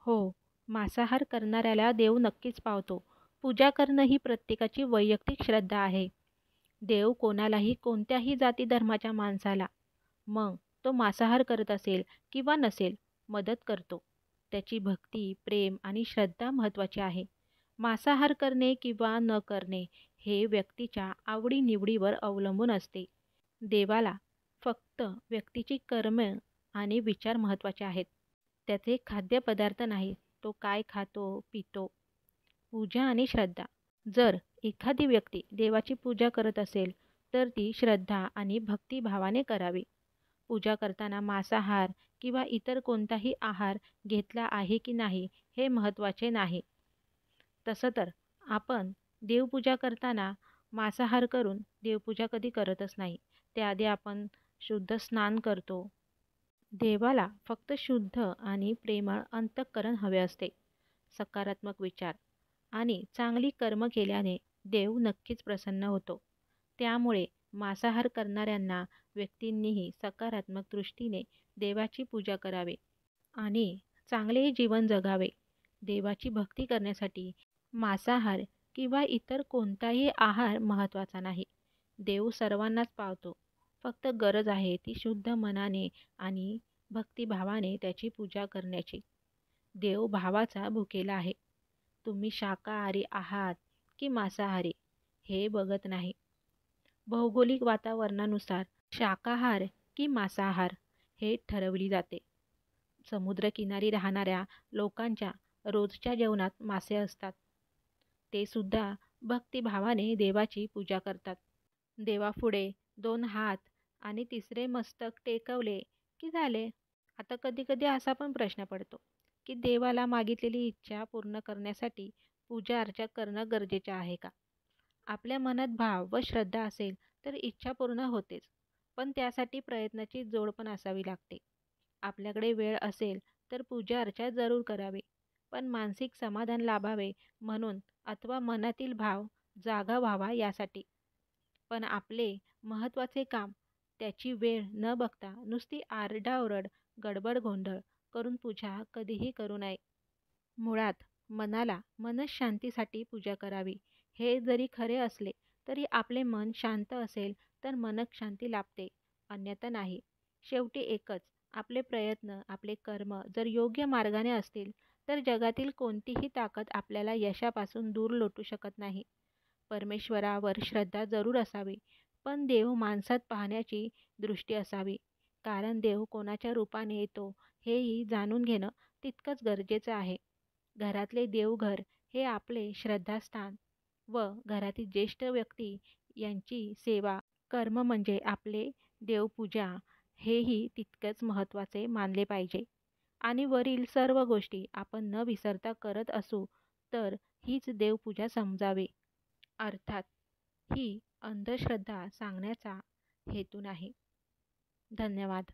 हो, मांसाहार करणाऱ्याला देव नक्कीच पावतो. पूजा करणं ही प्रत्येकाची वैयक्तिक श्रद्धा आहे. देव कोणालाही कोणत्याही जाती धर्माच्या माणसाला, मग तो मांसाहार करत असेल किंवा नसेल, मदत करतो. त्याची भक्ती, प्रेम आणि श्रद्धा महत्त्वाची आहे. मांसाहार करणे किंवा न करणे हे व्यक्तीच्या आवडी-निवडीवर अवलंबून असते. देवाला फक्त व्यक्तीची कर्मे आणि विचार महत्त्वाचे आहेत. त्याचे खाद्यपदार्थ नाहीत. तो काय खातो, पितो. पूजा आणि श्रद्धा. जर एखादी व्यक्ती देवाची पूजा करत असेल, तर ती श्रद्धा आणि भक्तिभावाने करावी. पूजा करताना मांसाहार किंवा इतर कोणताही आहार घेतला आहे की नाही हे महत्त्वाचे नाही. तसं तर आपण देवपूजा करताना मांसाहार करून देवपूजा कधी करतच नाही. त्याआधी आपण शुद्ध स्नान करतो. देवाला फक्त शुद्ध आणि प्रेमळ अंतःकरण हवे असते. सकारात्मक विचार आणि चांगली कर्म केल्याने देव नक्कीच प्रसन्न होतो. त्यामुळे मांसाहार करणाऱ्यांना व्यक्तींनीही सकारात्मक दृष्टीने देवाची पूजा करावी आणि चांगले जीवन जगावे. देवाची भक्ती करण्यासाठी मांसाहार किंवा इतर कोणताही आहार महत्त्वाचा नाही. देव सर्वांनाच पावतो. फक्त गरज आहे ती शुद्ध मनाने आणि भक्तिभावाने त्याची पूजा करण्याची. देव भावाचा भुकेला आहे. तुम्ही शाकाहारी आहात की मांसाहारी हे बघत नाही. भौगोलिक वातावरणानुसार शाकाहार की मांसाहार हे ठरवली जाते. समुद्रकिनारी राहणाऱ्या लोकांच्या रोजच्या जेवणात मासे असतात. ते सुद्धा भक्तिभावाने देवाची पूजा करतात. देवापुढे 2 हात आणि तिसरे मस्तक टेकवले की झाले. आता कधी-कधी असा पण प्रश्न पडतो, की देवाला मागितलेली इच्छा पूर्ण करण्यासाठी पूजा-अर्चा करणं गरजेचं आहे का? आपल्या मनात भाव व श्रद्धा असेल तर इच्छा पूर्ण होतेच. पण त्यासाठी प्रयत्नाची जोड पण असावी लागते. आपल्याकडे वेळ असेल तर पूजा-अर्चा जरूर करावी. पण मानसिक समाधान लाभावे म्हणून अथवा मनातील भाव जागा व्हावा यासाठी. पण आपले महत्त्वाचे काम त्याची वेळ न बघता नुसती आरडाओरड, गडबड-गोंधळ करून पूजा कधीही करू नये. मुळात मनाला मनःशांतीसाठी पूजा करावी. हे जरी खरे असले तरी आपले मन शांत असेल तर मनःशांती लाभते, अन्यथा नाही. शेवटी एकच, आपले प्रयत्न, आपले कर्म जर योग्य मार्गाने असतील तर जगातील कोणतीही ताकद आपल्याला यशापासून दूर लोटू शकत नाही. परमेश्वरावर श्रद्धा जरूर असावी, पण देव माणसात पाहण्याची दृष्टी असावी. कारण देव कोणाच्या रूपाने येतो हेही जाणून घेणं तितकंच गरजेचं आहे. घरातले देवघर हे आपले श्रद्धास्थान व घरातील ज्येष्ठ व्यक्ती यांची सेवा, कर्म म्हणजे आपले देवपूजा हेही तितकंच महत्त्वाचे मानले पाहिजे. आणि वरील सर्व गोष्टी आपण न विसरता करत असू तर हीच देवपूजा समजावी. अर्थात ही अंधश्रद्धा सांगण्याचा हेतू नाही. धन्यवाद.